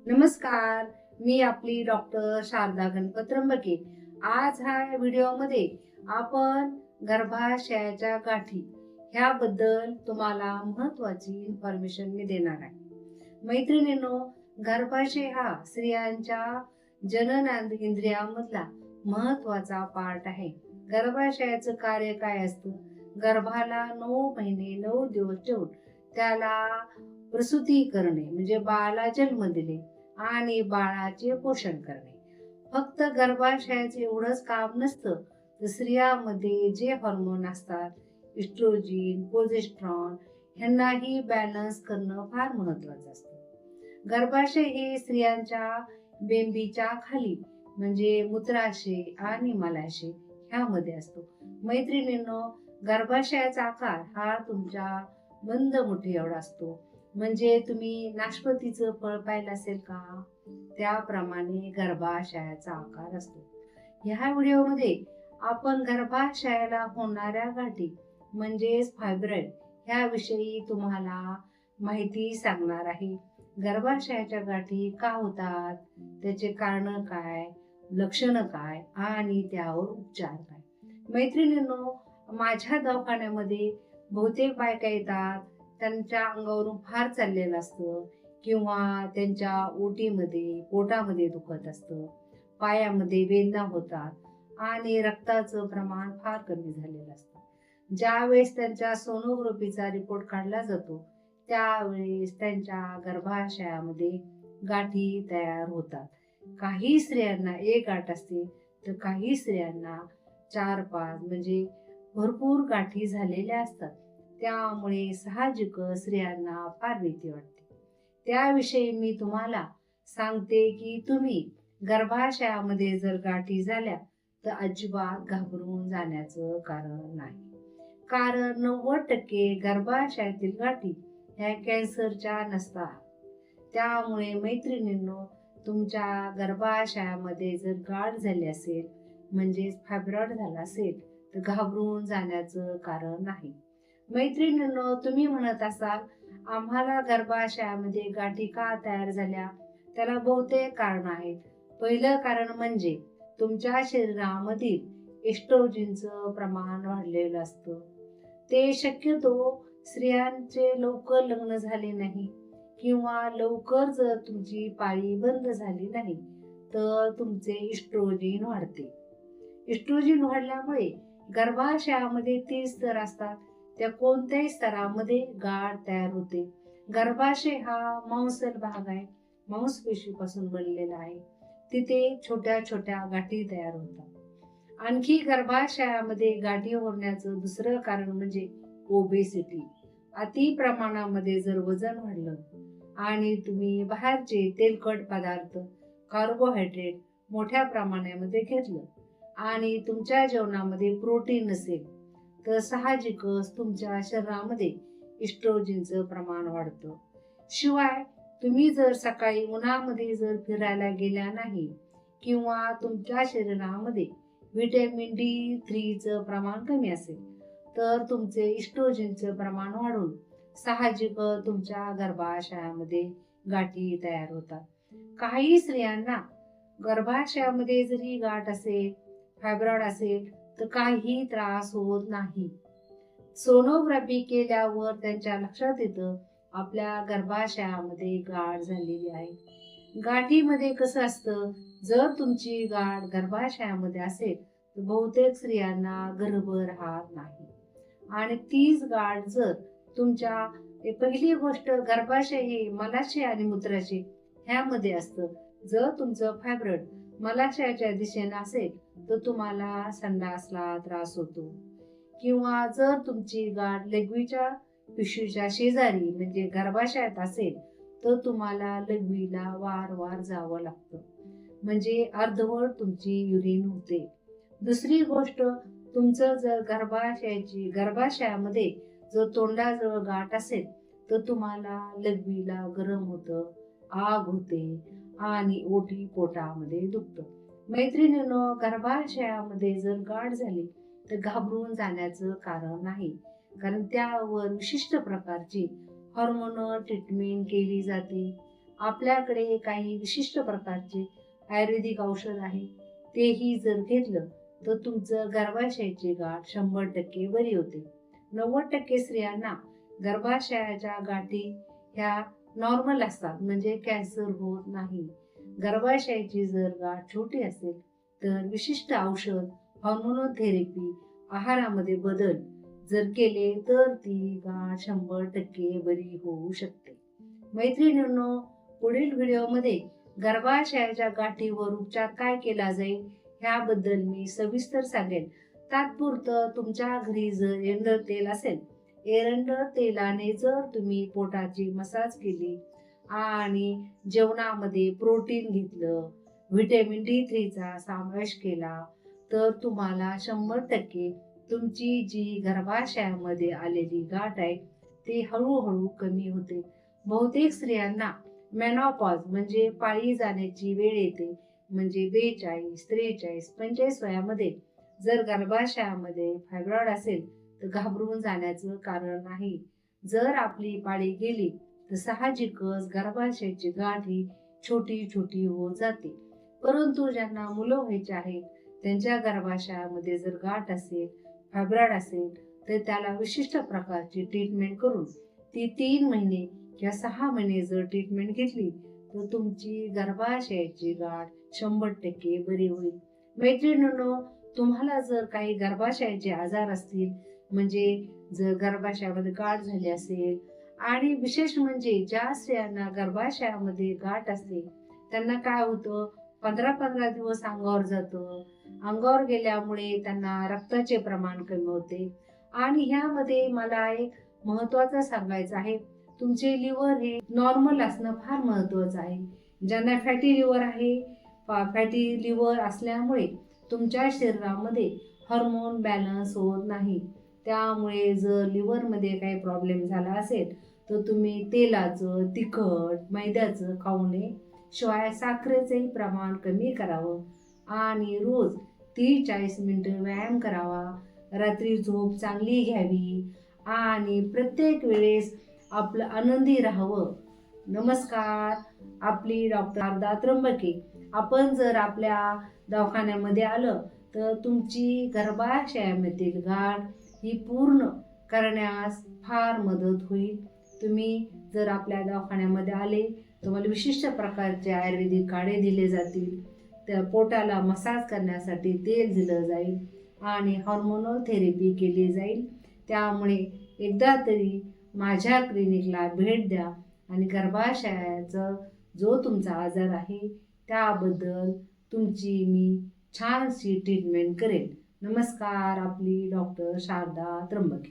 नमस्कार. मी आपली डॉक्टर शारदा गणपत त्र्यंबके. आज ह्या व्हिडिओमध्ये आपण गर्भाशयाच्या गाठी ह्याबद्दल तुम्हाला महत्वाची इन्फॉर्मेशन मी देणार आहे. मैत्रिणींनो, गर्भाशय हा स्त्रियांच्या जनन इंद्रियामधला महत्वाचा पार्ट आहे. गर्भाशयाचं कार्य काय असतं? गर्भाला 9 महिने 9 दिवस ठेवून त्याला प्रसूती करणे म्हणजे बाळाला जन्म दिले आणि बाळाचे पोषण करणे. फक्त गर्भाशयाचे एवढंच काम नसतं, तर स्त्रियांमध्ये जे हॉर्मोन असतात, इस्ट्रोजिन, प्रोजेस्टेरॉन, ह्यांनाही बॅलन्स करणं फार महत्वाचं असतं. गर्भाशय हे स्त्रियांच्या बेंबीच्या खाली म्हणजे मूत्राशय आणि मलाशय ह्यामध्ये असतो. मैत्रिणींनो, गर्भाशयाचा आकार हा तुमच्या बंद मुठी एवढा असतो. म्हणजे तुम्ही नाशपतीचं फळ पाहिलं असेल का? त्याप्रमाणे गर्भाशयाचा आकार असतो. ह्या व्हिडिओमध्ये आपण गर्भाशयाला होणाऱ्या गाठी म्हणजेच फायब्रॉइड ह्याविषयी तुम्हाला माहिती सांगणार आहे. गर्भाशयाच्या गाठी का होतात, त्याचे कारण काय, लक्षणं काय आणि त्यावर उपचार काय. मैत्रिणींनो, माझ्या दवाखान्यामध्ये बहुतेक बायका येतात, त्यांच्या अंगावरून फार चाललेलं असतं किंवा त्यांच्या ओटीमध्ये पोटामध्ये दुखत असतं, पायामध्ये वेदना होतात आणि रक्ताचं प्रमाण फार कमी झालेलं असतं. ज्यावेळेस त्यांच्या सोनोग्राफीचा रिपोर्ट काढला जातो त्यावेळेस त्यांच्या गर्भाशयामध्ये गाठी तयार होतात. काही स्त्रियांना एक गाठ असते तर काही स्त्रियांना 4-5 म्हणजे भरपूर गाठी झालेल्या असतात. त्यामुळे साहजिकच स्त्रियांना फार भीती वाटते. त्याविषयी मी तुम्हाला सांगते की तुम्ही गर्भाशयामध्ये जर गाठी झाल्या तर अजिबात घाबरून जाण्याचं कारण नाही. कारण 90% गर्भाशयातील गाठी ह्या कॅन्सरच्या नसतात. त्यामुळे मैत्रिणींनो, तुमच्या गर्भाशयामध्ये जर गाठ झाली असेल म्हणजेच फायब्रॉइड झाला असेल तर घाबरून जाण्याचं कारण नाही. मैत्रिणींनो, तुम्ही म्हणत असाल आम्हाला गर्भाशयामध्ये गाठी का तयार झाल्या? त्याला बहुतेक कारण आहेत. पहिलं कारण म्हणजे तुमच्या शरीरामधील एस्ट्रोजनचं प्रमाण वाढलेलं असतं. ते शक्यतो स्त्रियांचे लवकर लग्न झाले नाही किंवा लवकर जर तुमची पाळी बंद झाली नाही तर तुमचे इस्ट्रोजिन वाढते. इस्ट्रोजिन वाढल्यामुळे गर्भाशयामध्ये 3 स्तर असतात. त्या कोणत्याही स्तरामध्ये गाठ तयार होते. गर्भाशय हा मांसल भाग आहे, मांसपेशीपासून बनलेला आहे. तिथे छोट्या छोट्या गाठी तयार होतात. आणखी गर्भाशयामध्ये गाठी होण्याचं दुसरं कारण म्हणजे ओबेसिटी. अति प्रमाणामध्ये जर वजन वाढलं आणि तुम्ही बाहेरचे तेलकट पदार्थ, कार्बोहायड्रेट मोठ्या प्रमाणामध्ये घेतलं आणि तुमच्या जेवणामध्ये प्रोटीन नसेल तर साहजिकच तुमच्या शरीरामध्ये इस्ट्रोजनचं प्रमाण वाढतं. शिवाय तुम्ही जर सकाळी उन्हामध्ये जर फिरायला गेल्या नाही किंवा तुमच्या शरीरामध्ये व्हिटॅमिन D3चं प्रमाण कमी असेल तर तुमचे इस्ट्रोजनचं प्रमाण वाढून साहजिकच तुमच्या गर्भाशयामध्ये गाठी तयार होतात. काही स्त्रियांना गर्भाशयामध्ये जरी गाठ असेल, फायब्रॉइड असेल तर काही त्रास होत नाही. सोनोग्राफी केल्यावर त्यांच्या लक्षात येतं आपल्या गर्भाशयामध्ये गाठ झालेली आहे. गाठीमध्ये कसं असतं, जर तुमची गाठ गर्भाशयामध्ये असेल तर बहुतेक स्त्रियांना गर्भ राहत नाही आणि तीच गाठ जर तुमच्या पहिली गोष्ट गर्भाशय हे मलाशय आणि मूत्राशय ह्यामध्ये असतं. जर तुमचं फायब्रॉइड मलाशयाच्या दिशेने असेल तर तुम्हाला संडासला त्रास होतो किंवा जर तुमची गाठ लघवीच्या पिशवीच्या शेजारी म्हणजे गर्भाशयात असेल तर तुम्हाला लघवीला वारंवार जावं लागतं, म्हणजे अर्धवट तुमची युरिन होते. दुसरी गोष्ट, तुमचं जर गर्भाशयामध्ये जर तोंडाजवळ गाठ असेल तर तुम्हाला लघवीला गरम होतं, आग होते आणि ओटी पोटामध्ये दुखतं. मैत्रिणींनो, गर्भाशयामध्ये जर गाठ झाली तर घाबरून जाण्याचं कारण नाही, कारण त्यावर विशिष्ट प्रकारची हॉर्मोनल ट्रीटमेंट केली जाते आपल्याकडे काही विशिष्ट प्रकारचे आयुर्वेदिक औषध आहे, तेही जर घेतलं तर तुमचं गर्भाशयाची गाठ 100% बरी होते. 90% स्त्रियांना गर्भाशयाच्या गाठी ह्या नॉर्मल असतात, म्हणजे कॅन्सर होत नाही. गर्भाशयाची जर गाठ छोटी असेल तर विशिष्ट औषध, हॉर्मोनल थेरपी, आहारामध्ये बदल जर केले तर ती गाठ 100% बरी होऊ शकते. मैत्रिणींनो, पुढील व्हिडिओमध्ये गर्भाशयाच्या गाठीवर उपचार काय केला जाईल ह्याबद्दल मी सविस्तर सांगेन. तात्पुरतं तुमच्या घरी जर एरंड तेल असेल, एरंड तेलाने जर तुम्ही पोटाची मसाज केली आणि जेवणामध्ये प्रोटीन घेतलं, व्हिटॅमिन D3 चा समावेश केला तर तुम्हाला 100% तुमची जी गर्भाशयामध्ये आलेली गाठ आहे ती हळूहळू कमी होते. बहुतेक स्त्रियांना मेनोपॉज म्हणजे पाळी जाण्याची वेळ येते, म्हणजे 42, 43, 45 वयामध्ये जर गर्भाशयामध्ये फायब्रॉइड असेल तर घाबरून जाण्याचं कारण नाही. जर आपली पाळी गेली तर साहजिकच गर्भाशयाची गाठ ही छोटी छोटी होत जाते. परंतु ज्यांना मुलं व्हायची आहेत त्यांच्या गर्भाशयामध्ये जर गाठ असेल, फायब्रॉइड असेल तर त्याला विशिष्ट प्रकारची ट्रीटमेंट करून ती 3 महिने किंवा 6 महिने जर ट्रीटमेंट घेतली तर तुमची गर्भाशयाची गाठ 100% बरी होईल. मैत्रिणींनो, तुम्हाला जर काही गर्भाशयाचे आजार असतील, म्हणजे जर गर्भाशयामध्ये गाठ झाली असेल, आणि विशेष म्हणजे ज्या स्त्रियांना गर्भाशयामध्ये गाठ असते त्यांना काय होतं, 15-15 दिवस अंगावर जातं. अंगावर गेल्यामुळे त्यांना रक्ताचे प्रमाण कमी होते. आणि ह्यामध्ये मला एक महत्वाचं सांगायचं आहे, तुमचे लिव्हर हे नॉर्मल असणं फार महत्वाचं आहे. ज्यांना फॅटी लिव्हर आहे, फॅटी लिव्हर असल्यामुळे तुमच्या शरीरामध्ये हार्मोन बॅलन्स होत नाही. त्यामुळे जर लिव्हरमध्ये काही प्रॉब्लेम झाला असेल तर तुम्ही तेलाचं, तिखट, मैद्याचं खाऊ नये. शिवाय साखरेचंही प्रमाण कमी करावं आणि रोज 30-40 मिनिटं व्यायाम करावा. रात्री झोप चांगली घ्यावी आणि प्रत्येक वेळेस आपलं आनंदी राहावं. नमस्कार, आपली डॉक्टर शारदा त्र्यंबके. आपण जर आपल्या दवाखान्यामध्ये आलं तर तुमची गर्भाशयामधील गाठ ही पूर्ण करण्यास फार मदत होईल. तुम्ही जर आपल्या दवाखान्यामध्ये आले तुम्हाला विशिष्ट प्रकारचे आयुर्वेदिक काढे दिले जातील, त्या पोटाला मसाज करण्यासाठी तेल दिलं जाईल आणि हॉर्मोनल थेरपी केली जाईल. त्यामुळे एकदा तरी माझ्या क्लिनिकला भेट द्या आणि गर्भाशयाचा जो तुमचा आजार आहे त्याबद्दल तुमची मी छानशी ट्रीटमेंट करेन. नमस्कार, आपली डॉक्टर शारदा त्र्यंबके.